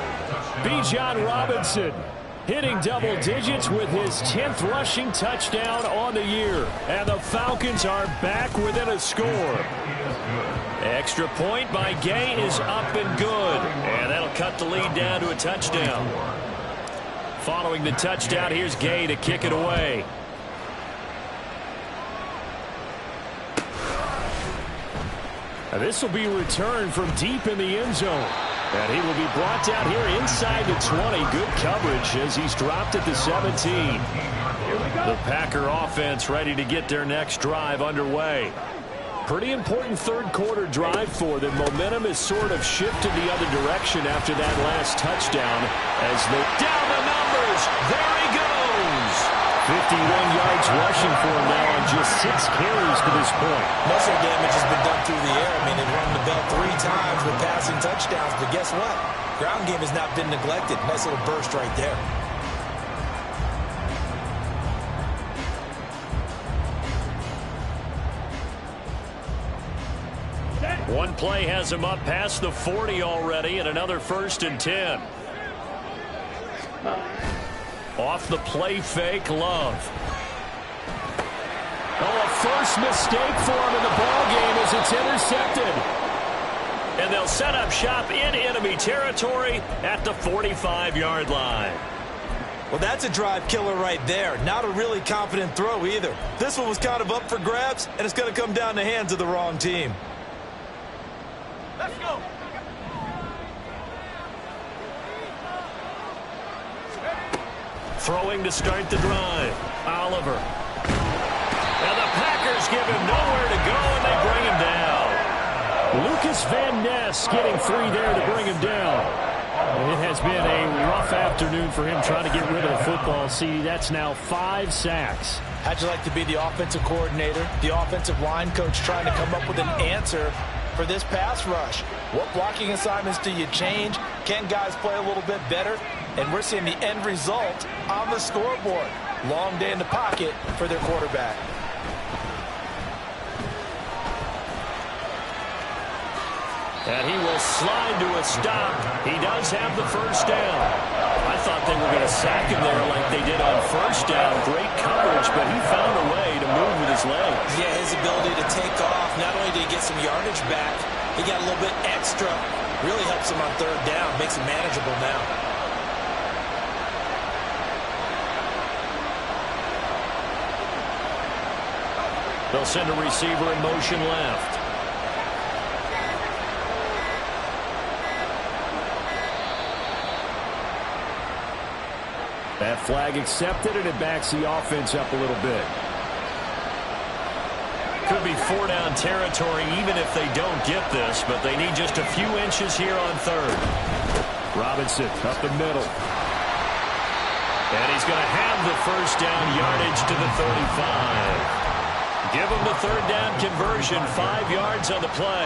Speaker 5: Bijan Robinson hitting double digits with his 10th rushing touchdown on the year. And the Falcons are back within a score.
Speaker 1: Extra point by Gay is up and good. And that'll cut the lead down to a touchdown. Following the touchdown, here's Gay to kick it away.
Speaker 5: Now this will be returned from deep in the end zone. And he will be brought down here inside the 20. Good coverage as he's dropped at the 17.
Speaker 1: The Packer offense ready to get their next drive underway. Pretty important third-quarter drive for them. Momentum has sort of shifted the other direction after that last touchdown as they down the numbers. There he goes. 51 yards rushing for him now on just 6 carries to this point.
Speaker 2: Most of the damage has been done through the air. I mean, they've run the bell 3 times with passing touchdowns, but guess what? Ground game has not been neglected. Nice little burst right there.
Speaker 1: One play has him up past the 40 already, and another 1st and 10. Off the play fake, Love. Oh, a first mistake for him in the ballgame as it's intercepted. And they'll set up shop in enemy territory at the 45-yard line.
Speaker 2: Well, that's a drive killer right there. Not a really confident throw either. This one was kind of up for grabs, and it's going to come down the hands of the wrong team. Let's go.
Speaker 1: Throwing to start the drive. Oliver. And the Packers give him nowhere to go, and they bring him down. Lucas Van Ness getting 3 there to bring him down. It has been a rough afternoon for him trying to get rid of the football. See, that's now 5 sacks.
Speaker 2: How'd you like to be the offensive coordinator, the offensive line coach trying to come up with an answer for this pass rush? What blocking assignments do you change? Can guys play a little bit better? And we're seeing the end result on the scoreboard. Long day in the pocket for their quarterback.
Speaker 1: And he will slide to a stop. He does have the first down. I thought they were going to sack him there like they did on first down. Great coverage, but he found a way to move with his legs.
Speaker 2: Yeah, his ability to take off. Not only did he get some yardage back, he got a little bit extra. Really helps him on 3rd down. Makes it manageable now.
Speaker 1: They'll send a receiver in motion left. That flag accepted, and it backs the offense up a little bit. Could be 4-down territory even if they don't get this, but they need just a few inches here on 3rd. Robinson up the middle. And he's going to have the first down yardage to the 35. Give him the 3rd down conversion, 5 yards on the play.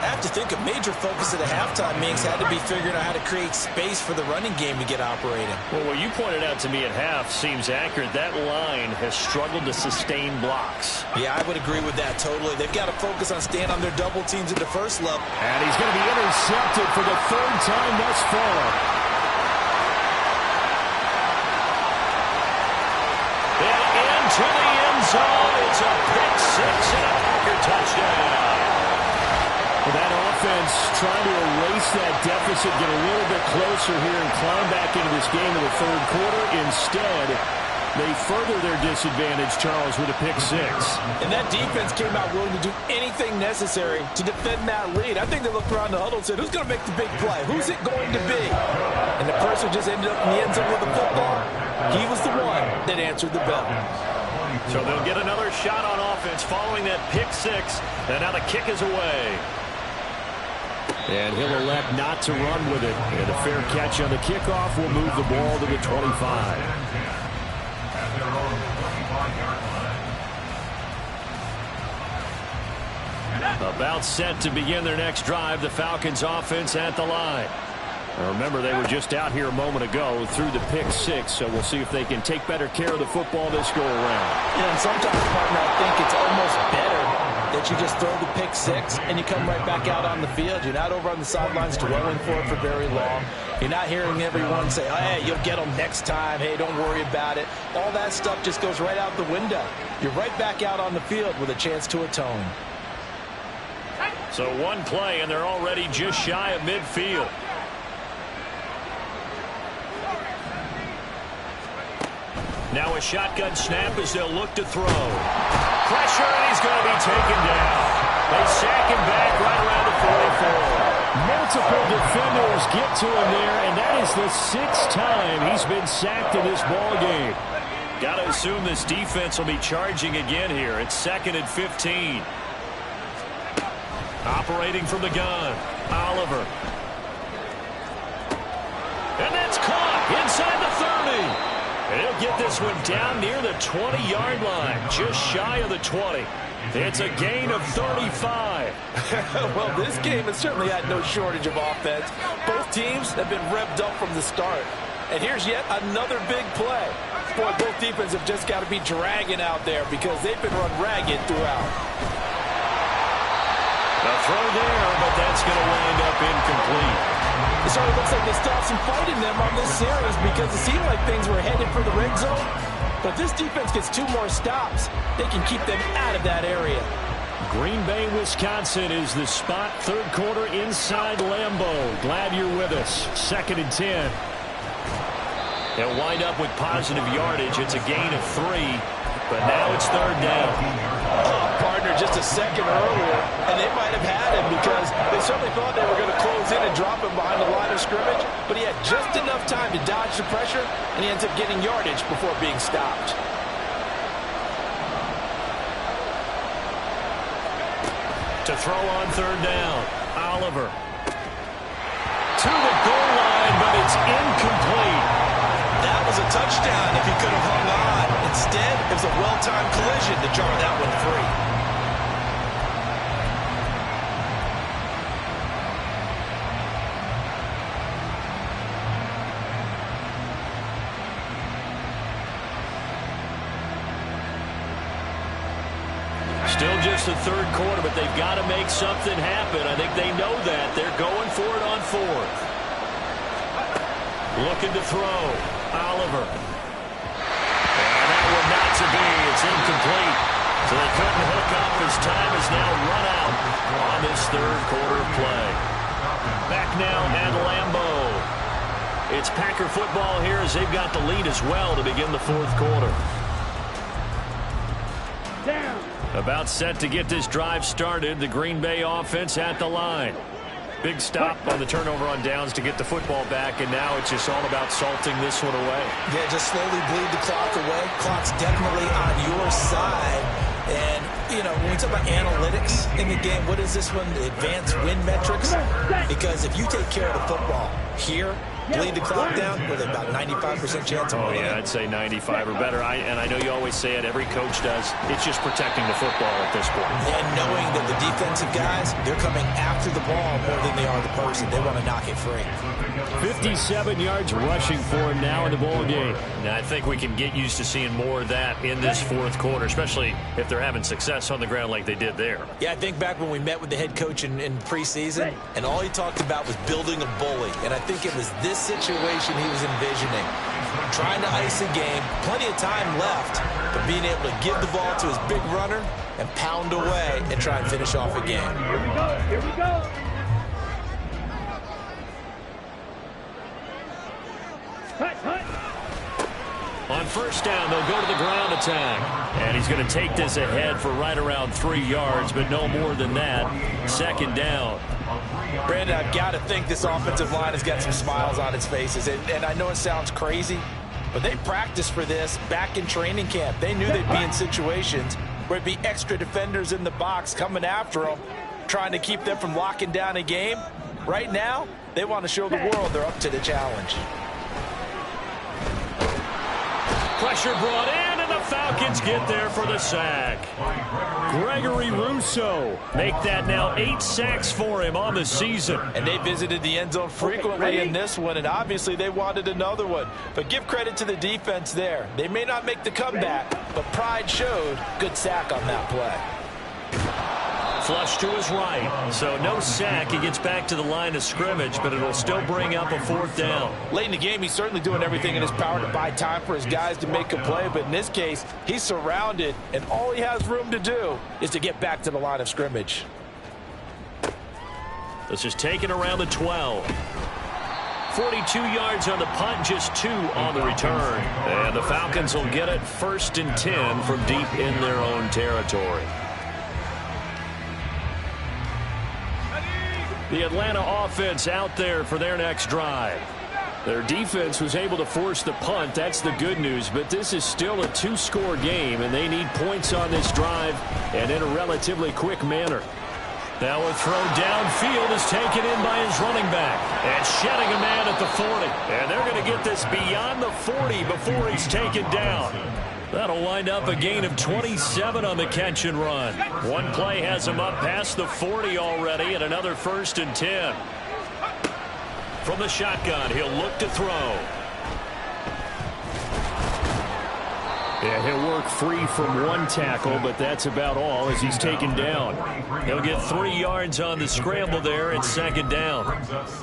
Speaker 2: I have to think a major focus of the halftime meetings had to be figuring out how to create space for the running game to get operating.
Speaker 1: Well, what you pointed out to me at half seems accurate. That line has struggled to sustain blocks.
Speaker 2: Yeah, I would agree with that totally. They've got to focus on staying on their double teams at the first level.
Speaker 1: And he's going to be intercepted for the 3rd time thus far. To the end zone. It's a pick 6 and a Packer touchdown. Well, that offense trying to erase that deficit, get a little bit closer here and climb back into this game in the 3rd quarter. Instead, they further their disadvantage, Charles, with a pick 6.
Speaker 2: And that defense came out willing to do anything necessary to defend that lead. I think they looked around the huddle and said, who's going to make the big play? Who's it going to be? And the person just ended up in the end zone with the football. He was the one that answered the bell.
Speaker 1: So they'll get another shot on offense following that pick 6. And now the kick is away. And he'll elect not to run with it. And a fair catch on the kickoff will move the ball to the 25. About set to begin their next drive. The Falcons offense at the line. Now remember, they were just out here a moment ago through the pick 6, so we'll see if they can take better care of the football this go around.
Speaker 2: Yeah, and sometimes, partner, I think it's almost better that you just throw the pick 6 and you come right back out on the field. You're not over on the sidelines dwelling for it for very long. You're not hearing everyone say, oh, hey, you'll get them next time. Hey, don't worry about it. All that stuff just goes right out the window. You're right back out on the field with a chance to atone.
Speaker 1: So one play, and they're already just shy of midfield. Now a shotgun snap as they'll look to throw. Pressure, and he's going to be taken down. They sack him back right around the 44. Multiple defenders get to him there, and that is the 6th time he's been sacked in this ball game. Got to assume this defense will be charging again here. It's 2nd and 15. Operating from the gun, Oliver. And that's caught inside the 30. And he'll get this one down near the 20-yard line, just shy of the 20. It's a gain of 35.
Speaker 2: Well, this game has certainly had no shortage of offense. Both teams have been revved up from the start. And here's yet another big play. Boy, both defenses have just got to be dragging out there because they've been run ragged throughout.
Speaker 1: A throw there, but that's going to wind up incomplete.
Speaker 2: It sort of looks like they still have some fight in them on this series because it seemed like things were headed for the red zone. But if this defense gets 2 more stops, they can keep them out of that area.
Speaker 5: Green Bay, Wisconsin is the spot. Third quarter inside Lambeau. Glad you're with us. 2nd and 10.
Speaker 1: They'll wind up with positive yardage. It's a gain of 3, but now it's 3rd down.
Speaker 2: Partner just a second earlier, and they might have had him because they certainly thought they were going to close in and drop him behind the line of scrimmage, but he had just enough time to dodge the pressure, and he ends up getting yardage before being stopped.
Speaker 1: To throw on 3rd down, Oliver. To the goal line, but it's incomplete.
Speaker 2: That was a touchdown if he could have hung on. Instead, it was a well-timed collision to jar that one free.
Speaker 1: Still just the 3rd quarter, but they've got to make something happen. I think they know that. They're going for it on 4th. Looking to throw. Oliver. And that one not to be. It's incomplete. So they couldn't hook up as time is now run out on this 3rd quarter play. Back now at Lambeau. It's Packer football here as they've got the lead as well to begin the 4th quarter.
Speaker 4: Down.
Speaker 1: About set to get this drive started. The Green Bay offense at the line. Big stop on the turnover on downs to get the football back, and now it's just all about salting this one away.
Speaker 2: Yeah, just slowly bleed the clock away. Clock's definitely on your side. And, you know, when we talk about analytics in the game, what is this one? The advanced win metrics? Because if you take care of the football here, bleed the clock down with about 95% chance of winning.
Speaker 1: Yeah, I'd say 95 or better. And I know you always say it, every coach does. It's just protecting the football at this point.
Speaker 2: And knowing that the defensive guys, they're coming after the ball more than they are the person. They want to knock it free.
Speaker 5: 57 yards rushing for him now in the ball game.
Speaker 1: Now, I think we can get used to seeing more of that in this 4th quarter, especially if they're having success on the ground like they did there.
Speaker 2: Yeah, I think back when we met with the head coach in preseason, and all he talked about was building a bully. And I think it was this situation he was envisioning. Trying to ice a game, plenty of time left, but being able to give the ball to his big runner and pound away and try and finish off a game.
Speaker 4: Here we go. Here we go. Hut, hut.
Speaker 1: On 1st down, they'll go to the ground attack. And he's going to take this ahead for right around 3 yards, but no more than that. 2nd down.
Speaker 2: Brandon, I've got to think this offensive line has got some smiles on its faces. And I know it sounds crazy, but they practiced for this back in training camp. They knew they'd be in situations where it'd be extra defenders in the box coming after them, trying to keep them from locking down a game. Right now, they want to show the world they're up to the challenge.
Speaker 1: Pressure brought in, and the Falcons get there for the sack.
Speaker 5: Gregory Rousseau.
Speaker 1: Make that now 8 sacks for him on the season.
Speaker 2: And they visited the end zone frequently in this one, and obviously they wanted another one. But give credit to the defense there. They may not make the comeback, but pride showed. Good sack on that play.
Speaker 1: Flush to his right. So no sack. He gets back to the line of scrimmage, but it'll still bring up a 4th down.
Speaker 2: Late in the game, he's certainly doing everything in his power to buy time for his guys to make a play. But in this case, he's surrounded, and all he has room to do is to get back to the line of scrimmage.
Speaker 1: This is taken around the 12. 42 yards on the punt, just 2 on the return. And the Falcons will get it 1st and 10 from deep in their own territory. The Atlanta offense out there for their next drive.
Speaker 5: Their defense was able to force the punt. That's the good news. But this is still a 2-score game, and they need points on this drive and in a relatively quick manner.
Speaker 1: Now a throw downfield is taken in by his running back. And shedding a man at the 40. And they're going to get this beyond the 40 before he's taken down. That'll wind up a gain of 27 on the catch and run. One play has him up past the 40 already, and another 1st and 10. From the shotgun, he'll look to throw.
Speaker 5: Yeah, he'll work free from one tackle, but that's about all as he's taken down.
Speaker 1: He'll get 3 yards on the scramble there at 2nd down.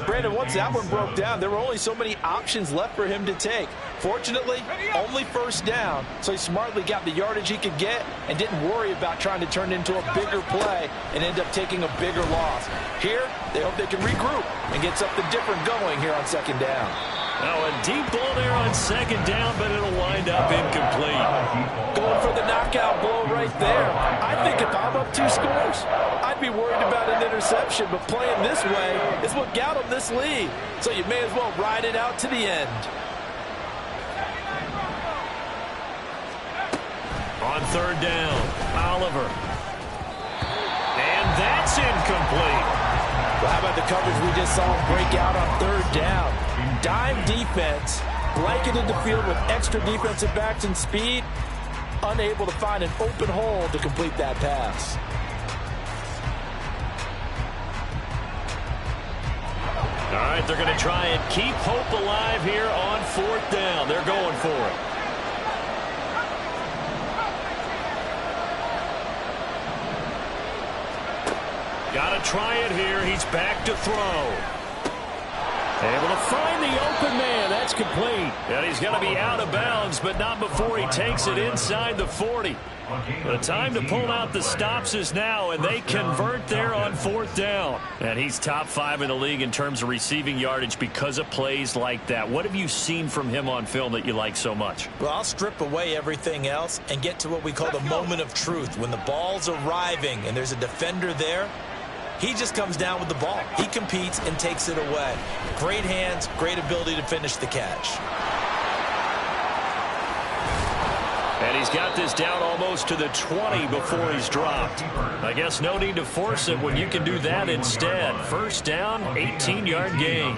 Speaker 2: Brandon, once that one broke down, there were only so many options left for him to take. Fortunately, only 1st down, so he smartly got the yardage he could get and didn't worry about trying to turn it into a bigger play and end up taking a bigger loss. Here, they hope they can regroup and get something different going here on 2nd down.
Speaker 1: Now a deep ball there on 2nd down, but it'll wind up incomplete.
Speaker 2: Going for the knockout blow right there. I think if I'm up 2 scores, I'd be worried about an interception, but playing this way is what got him this lead. So you may as well ride it out to the end.
Speaker 1: On 3rd down, Oliver. And that's incomplete.
Speaker 2: Well, how about the coverage we just saw him break out on 3rd down? Dime defense, blanketed the field with extra defensive backs and speed, unable to find an open hole to complete that pass.
Speaker 1: All right, they're going to try and keep hope alive here on 4th down. They're going for it. Got to try it here. He's back to throw. Able to find the open man. That's complete. And he's going to be out of bounds, but not before he takes it inside the 40. The time to pull out the stops is now, and they convert there on 4th down. And he's top 5 in the league in terms of receiving yardage because of plays like that. What have you seen from him on film that you like so much?
Speaker 2: Well, I'll strip away everything else and get to what we call the moment of truth. When the ball's arriving and there's a defender there, he just comes down with the ball. He competes and takes it away. Great hands, great ability to finish the catch.
Speaker 1: And he's got this down almost to the 20 before he's dropped. I guess no need to force it when you can do that instead. 1st down, 18-yard gain.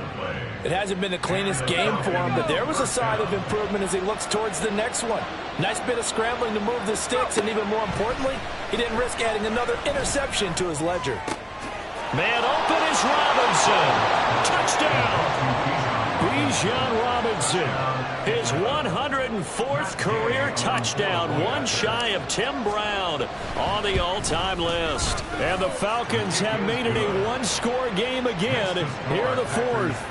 Speaker 2: It hasn't been the cleanest game for him, but there was a sign of improvement as he looks towards the next one. Nice bit of scrambling to move the sticks, and even more importantly, he didn't risk adding another interception to his ledger.
Speaker 1: Man open is Robinson. Touchdown. Bijan Robinson. His 104th career touchdown. One shy of Tim Brown on the all-time list. And the Falcons have made it a one-score game again here in the 4th.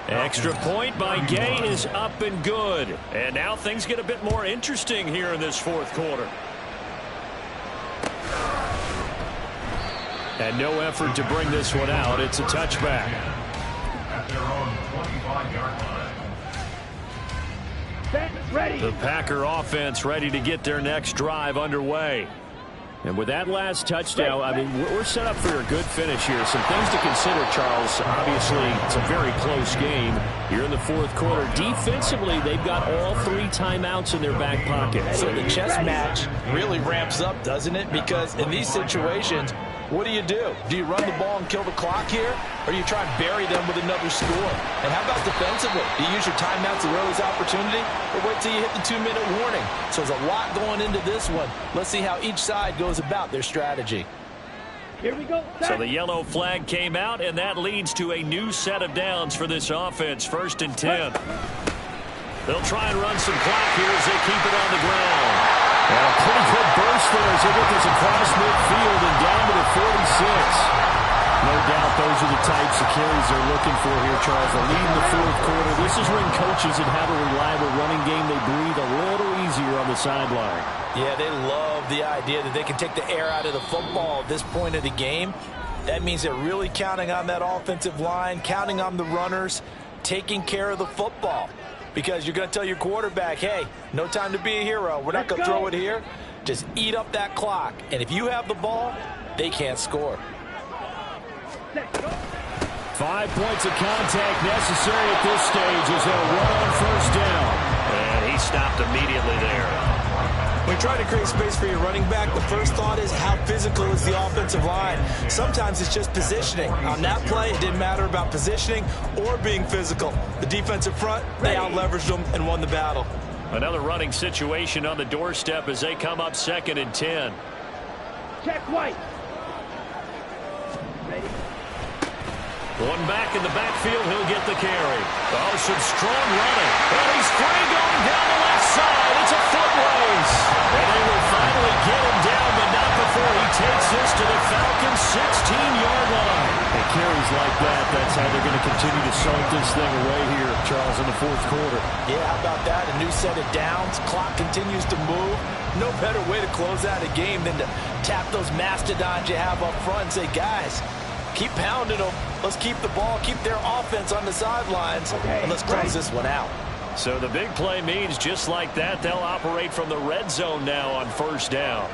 Speaker 1: Extra point by Gay is up and good. And now things get a bit more interesting here in this 4th quarter. And no effort to bring this one out. It's a touchback.
Speaker 3: At their own 25-yard line.
Speaker 4: Ready.
Speaker 1: The Packer offense ready to get their next drive underway. And with that last touchdown, I mean, we're set up for a good finish here. Some things to consider, Charles. Obviously, it's a very close game here in the 4th quarter. Defensively, they've got all 3 timeouts in their back pocket.
Speaker 2: So the chess match really ramps up, doesn't it? Because in these situations, what do? Do you run the ball and kill the clock here? Or do you try and bury them with another score? And how about defensively? Do you use your timeouts to early's opportunity? Or wait till you hit the 2-minute warning? So there's a lot going into this one. Let's see how each side goes about their strategy.
Speaker 4: Here we go.
Speaker 1: So the yellow flag came out, and that leads to a new set of downs for this offense. 1st and 10. They'll try and run some clock here as they keep it on the ground. And a pretty good burst there as they get this across midfield and down to the 46. No doubt those are the types of carries they're looking for here, Charles. They're leading the 4th quarter. This is when coaches that have a reliable running game, they breathe a little easier on the sideline.
Speaker 2: Yeah, they love the idea that they can take the air out of the football at this point of the game. That means they're really counting on that offensive line, counting on the runners, taking care of the football. Because you're going to tell your quarterback, hey, no time to be a hero. We're not going to throw it here. Just eat up that clock. And if you have the ball, they can't score.
Speaker 1: 5 points of contact necessary at this stage as they'll run on 1st down. And he stopped immediately there.
Speaker 2: When trying to create space for your running back, the first thought is how physical is the offensive line. Sometimes it's just positioning. On that play, it didn't matter about positioning or being physical. The defensive front, they out-leveraged them and won the battle.
Speaker 1: Another running situation on the doorstep as they come up 2nd and 10.
Speaker 4: Check White. Ready?
Speaker 1: One back in the backfield, he'll get the carry. Oh, some strong running. And he's free going down the left side. It's a foot race. And they will finally get him down, but not before he takes this to the Falcons' 16-yard line.
Speaker 5: And carries like that, that's how they're going to continue to salt this thing away here, Charles, in the 4th quarter.
Speaker 2: Yeah, how about that? A new set of downs. Clock continues to move. No better way to close out a game than to tap those mastodons you have up front and say, guys, keep pounding them. Let's keep the ball, keep their offense on the sidelines, and let's close this one out.
Speaker 1: So the big play means just like that, they'll operate from the red zone now on 1st down.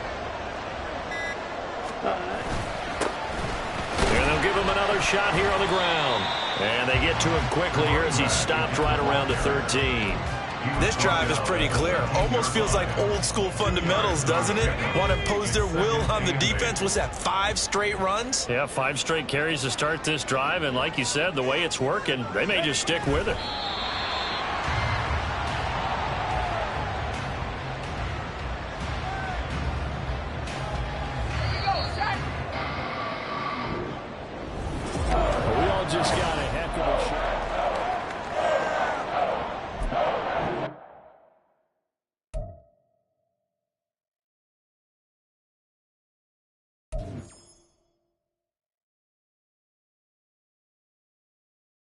Speaker 1: And they'll give him another shot here on the ground. And they get to him quickly here as he's stopped right around the 13.
Speaker 2: This drive is pretty clear. Almost feels like old school fundamentals, doesn't it? Want to impose their will on the defense. Was that 5 straight runs?
Speaker 1: Yeah, 5 straight carries to start this drive. And like you said, the way it's working, they may just stick with it.